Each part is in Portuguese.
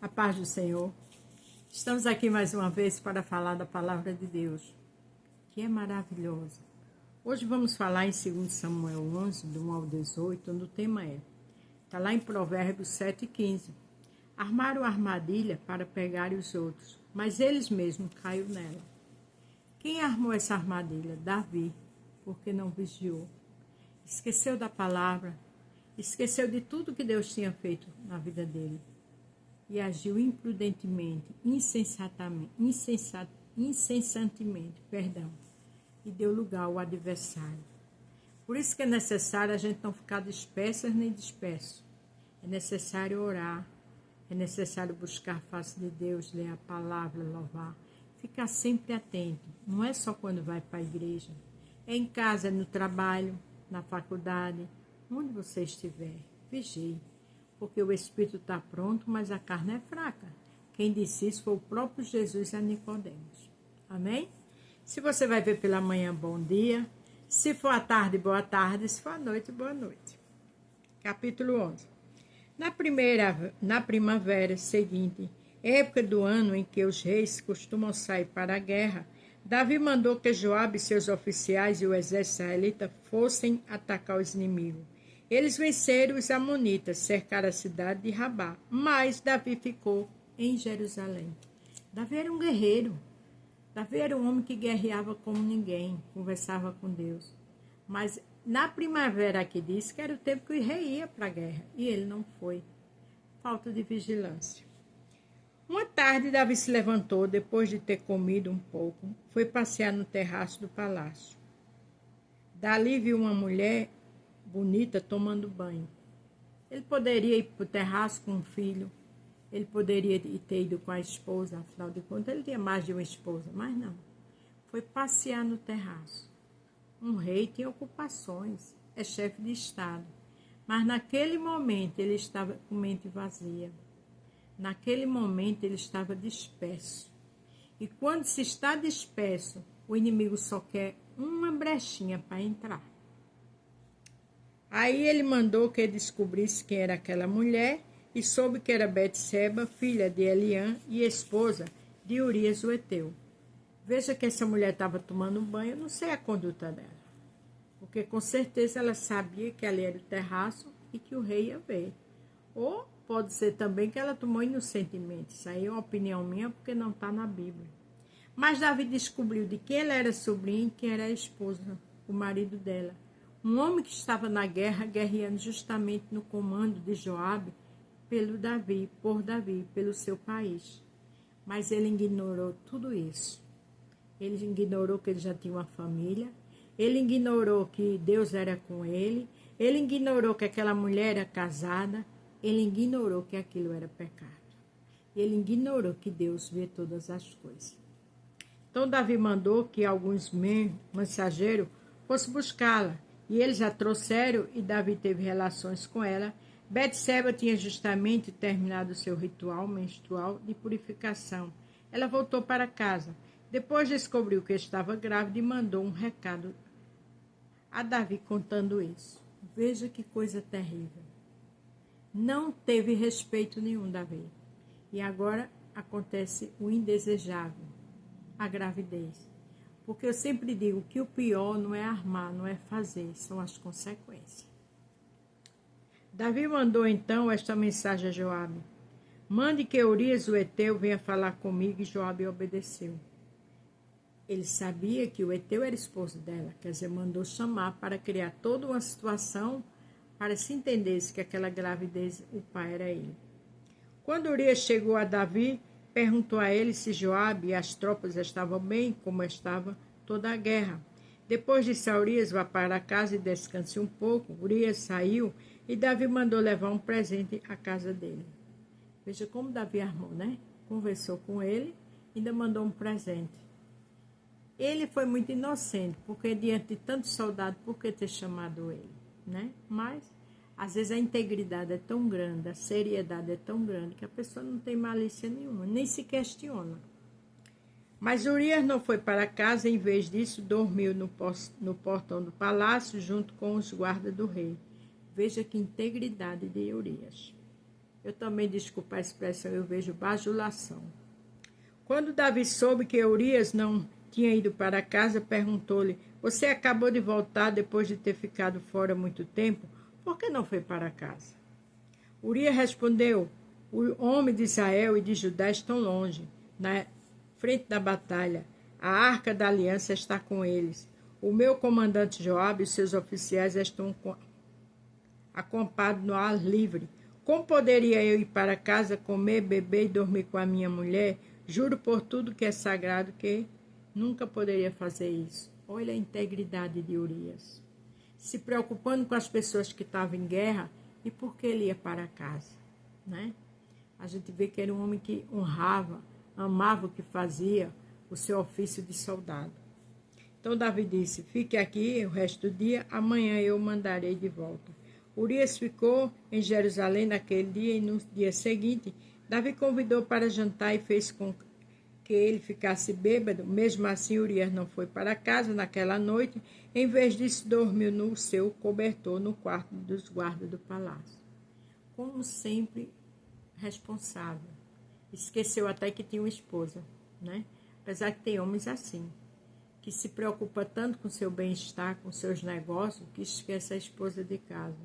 A paz do Senhor. Estamos aqui mais uma vez para falar da palavra de Deus, que é maravilhosa. Hoje vamos falar em 2 Samuel 11, do 1 ao 18, onde o tema está lá em Provérbios 7,15. Armaram armadilha para pegarem os outros, mas eles mesmos caíram nela. Quem armou essa armadilha? Davi, porque não vigiou. Esqueceu da palavra, esqueceu de tudo que Deus tinha feito na vida dele. E agiu imprudentemente, incessantemente, e deu lugar ao adversário. Por isso que é necessário a gente não ficar dispersas nem disperso. É necessário orar, é necessário buscar a face de Deus, ler a palavra, louvar. Ficar sempre atento, não é só quando vai para a igreja. É em casa, é no trabalho, na faculdade, onde você estiver, vigie. Porque o espírito está pronto, mas a carne é fraca. Quem disse isso foi o próprio Jesus a Nicodemos. Amém? Se você vai ver pela manhã, bom dia. Se for à tarde, boa tarde. Se for à noite, boa noite. Capítulo 11. Na primavera seguinte, época do ano em que os reis costumam sair para a guerra, Davi mandou que Joabe e seus oficiais e o exército israelita fossem atacar os inimigos. Eles venceram os amonitas, cercaram a cidade de Rabá, mas Davi ficou em Jerusalém. Davi era um guerreiro. Davi era um homem que guerreava como ninguém, conversava com Deus. Mas na primavera aqui diz que era o tempo que o rei ia para a guerra, e ele não foi. Falta de vigilância. Uma tarde, Davi se levantou, depois de ter comido um pouco, foi passear no terraço do palácio. Dali viu uma mulher bonita tomando banho. Ele poderia ir para o terraço com um filho, ele poderia ter ido com a esposa, afinal de contas ele tinha mais de uma esposa, mas não. Foi passear no terraço. Um rei tem ocupações, é chefe de estado, mas naquele momento ele estava com mente vazia. Naquele momento ele estava disperso. E quando se está disperso, o inimigo só quer uma brechinha para entrar. Aí ele mandou que descobrisse quem era aquela mulher e soube que era Betseba, filha de Eliã e esposa de Urias o Heteu. Veja que essa mulher estava tomando banho, eu não sei a conduta dela, porque com certeza ela sabia que ali era o terraço e que o rei ia ver. Ou pode ser também que ela tomou inocentemente, isso aí é uma opinião minha porque não está na Bíblia. Mas Davi descobriu de quem ela era sobrinha e quem era a esposa, o marido dela. Um homem que estava na guerra, guerreando justamente no comando de Joabe, por Davi, pelo seu país. Mas ele ignorou tudo isso. Ele ignorou que ele já tinha uma família, ele ignorou que Deus era com ele ignorou que aquela mulher era casada, ele ignorou que aquilo era pecado. Ele ignorou que Deus vê todas as coisas. Então Davi mandou que alguns mensageiros fossem buscá-la. E eles a trouxeram e Davi teve relações com ela. Betseba tinha justamente terminado seu ritual menstrual de purificação. Ela voltou para casa. Depois descobriu que estava grávida e mandou um recado a Davi contando isso. Veja que coisa terrível. Não teve respeito nenhum, Davi. E agora acontece o indesejável, a gravidez. Porque eu sempre digo que o pior não é armar, não é fazer, são as consequências. Davi mandou então esta mensagem a Joabe. Mande que Urias o Heteu venha falar comigo, e Joabe obedeceu. Ele sabia que o Heteu era esposo dela, quer dizer, mandou chamar para criar toda uma situação para se entendesse que aquela gravidez, o pai era ele. Quando Urias chegou a Davi, perguntou a ele se Joabe e as tropas estavam bem, como estava toda a guerra. Depois disse a Urias, vá para casa e descanse um pouco. Urias saiu e Davi mandou levar um presente à casa dele. Veja como Davi armou, né? Conversou com ele, ainda mandou um presente. Ele foi muito inocente, porque diante de tantos soldados, por que ter chamado ele, né? Mas às vezes a integridade é tão grande, a seriedade é tão grande, que a pessoa não tem malícia nenhuma, nem se questiona. Mas Urias não foi para casa, em vez disso, dormiu no portão do palácio, junto com os guardas do rei. Veja que integridade de Urias. Eu também, desculpa a expressão, eu vejo bajulação. Quando Davi soube que Urias não tinha ido para casa, perguntou-lhe: você acabou de voltar depois de ter ficado fora muito tempo? Por que não foi para casa? Urias respondeu: o homem de Israel e de Judá estão longe, na frente da batalha. A arca da aliança está com eles. O meu comandante Joabe e seus oficiais estão acampados no ar livre. Como poderia eu ir para casa, comer, beber e dormir com a minha mulher? Juro por tudo que é sagrado que nunca poderia fazer isso. Olha a integridade de Urias. Se preocupando com as pessoas que estavam em guerra, e por que ele ia para casa, né? A gente vê que era um homem que honrava, amava o que fazia, o seu ofício de soldado. Então Davi disse: fique aqui o resto do dia, amanhã eu o mandarei de volta. Urias ficou em Jerusalém naquele dia e no dia seguinte, Davi convidou para jantar e fez com que ele ficasse bêbado. Mesmo assim, Urias não foi para casa naquela noite. Em vez disso, dormiu no seu cobertor no quarto dos guardas do palácio. Como sempre, responsável. Esqueceu até que tinha uma esposa, né? Apesar que tem homens assim, que se preocupa tanto com seu bem-estar, com seus negócios, que esquece a esposa de casa.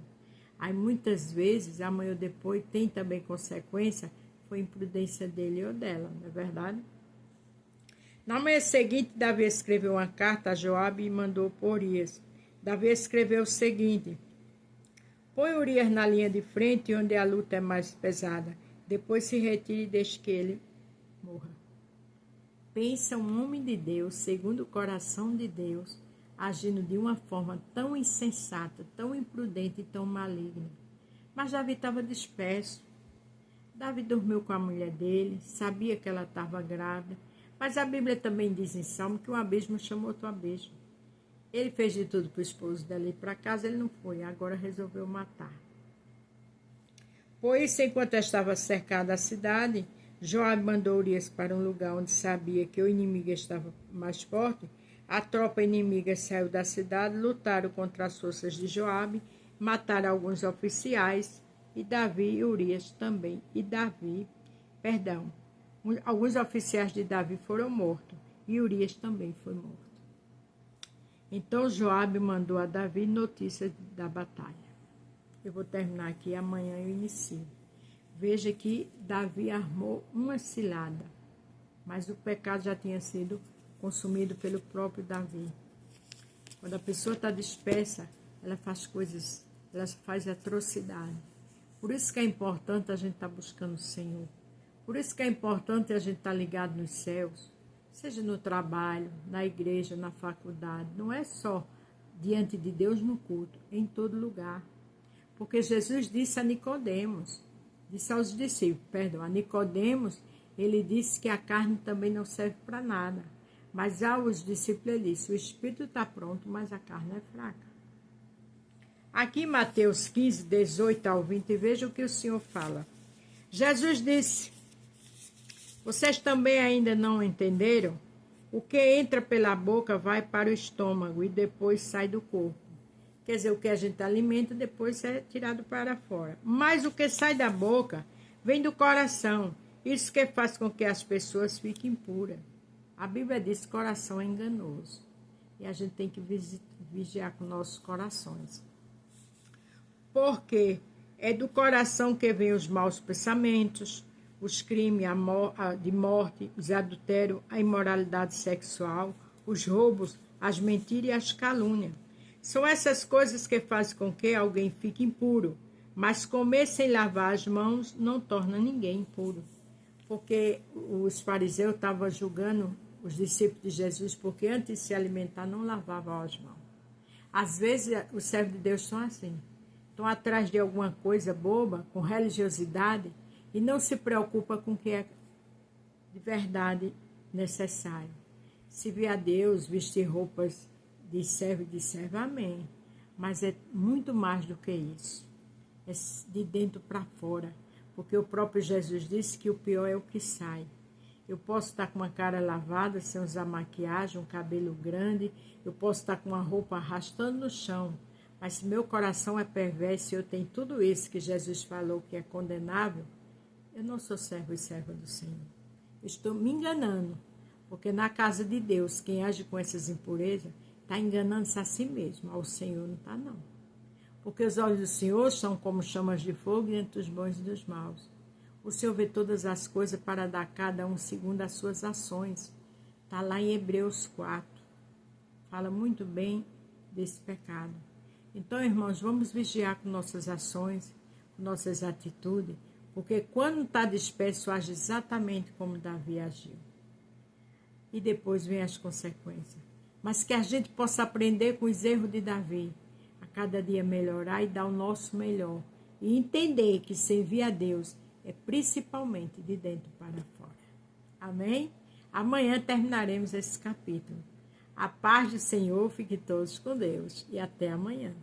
Aí muitas vezes, amanhã ou depois, tem também consequência, foi imprudência dele ou dela, não é verdade? Na manhã seguinte, Davi escreveu uma carta a Joabe e mandou por Urias. Davi escreveu o seguinte: põe Urias na linha de frente, onde a luta é mais pesada. Depois se retire e deixe que ele morra. Pensa um homem de Deus, segundo o coração de Deus, agindo de uma forma tão insensata, tão imprudente e tão maligna. Mas Davi estava disperso. Davi dormiu com a mulher dele, sabia que ela estava grávida, mas a Bíblia também diz em Salmo que um abismo chamou outro abismo. Ele fez de tudo para o esposo dela ir para casa, ele não foi, agora resolveu matar. Por isso, enquanto estava cercada a cidade, Joabe mandou Urias para um lugar onde sabia que o inimigo estava mais forte. A tropa inimiga saiu da cidade, lutaram contra as forças de Joabe, mataram alguns oficiais, e Davi e Urias também. Alguns oficiais de Davi foram mortos, e Urias também foi morto. Então Joabe mandou a Davi notícias da batalha. Eu vou terminar aqui, amanhã eu inicio. Veja que Davi armou uma cilada, mas o pecado já tinha sido consumido pelo próprio Davi. Quando a pessoa está dispersa, ela faz coisas, ela faz atrocidade. Por isso que é importante a gente estar buscando o Senhor. Por isso que é importante a gente estar ligado nos céus, seja no trabalho, na igreja, na faculdade. Não é só diante de Deus no culto, é em todo lugar. Porque Jesus disse a Nicodemos, a Nicodemos, ele disse que a carne também não serve para nada. Mas aos discípulos ele disse: o espírito está pronto, mas a carne é fraca. Aqui em Mateus 15, 18 ao 20, veja o que o Senhor fala. Jesus disse: vocês também ainda não entenderam? O que entra pela boca vai para o estômago e depois sai do corpo. Quer dizer, o que a gente alimenta depois é tirado para fora. Mas o que sai da boca vem do coração. Isso que faz com que as pessoas fiquem impuras. A Bíblia diz que o coração é enganoso. E a gente tem que vigiar com nossos corações. Porque é do coração que vêm os maus pensamentos, os crimes de morte, os adultérios, a imoralidade sexual, os roubos, as mentiras e as calúnias. São essas coisas que fazem com que alguém fique impuro, mas comer sem lavar as mãos não torna ninguém impuro. Porque os fariseus estavam julgando os discípulos de Jesus porque antes de se alimentar não lavavam as mãos. Às vezes os servos de Deus são assim, estão atrás de alguma coisa boba, com religiosidade, e não se preocupa com o que é de verdade necessário. Servir a Deus, vestir roupas de servo e de serva, amém. Mas é muito mais do que isso. É de dentro para fora. Porque o próprio Jesus disse que o pior é o que sai. Eu posso estar com uma cara lavada, sem usar maquiagem, um cabelo grande. Eu posso estar com uma roupa arrastando no chão. Mas se meu coração é perverso e eu tenho tudo isso que Jesus falou que é condenável, eu não sou servo e serva do Senhor. Estou me enganando, porque na casa de Deus, quem age com essas impurezas, está enganando-se a si mesmo. Ao Senhor não está, não. Porque os olhos do Senhor são como chamas de fogo entre os bons e dos maus. O Senhor vê todas as coisas para dar a cada um segundo as suas ações. Está lá em Hebreus 4. Fala muito bem desse pecado. Então, irmãos, vamos vigiar com nossas ações, com nossas atitudes, porque quando está disperso, age exatamente como Davi agiu. E depois vem as consequências. Mas que a gente possa aprender com os erros de Davi, a cada dia melhorar e dar o nosso melhor. E entender que servir a Deus é principalmente de dentro para fora. Amém? Amanhã terminaremos esse capítulo. A paz do Senhor, fique todos com Deus e até amanhã.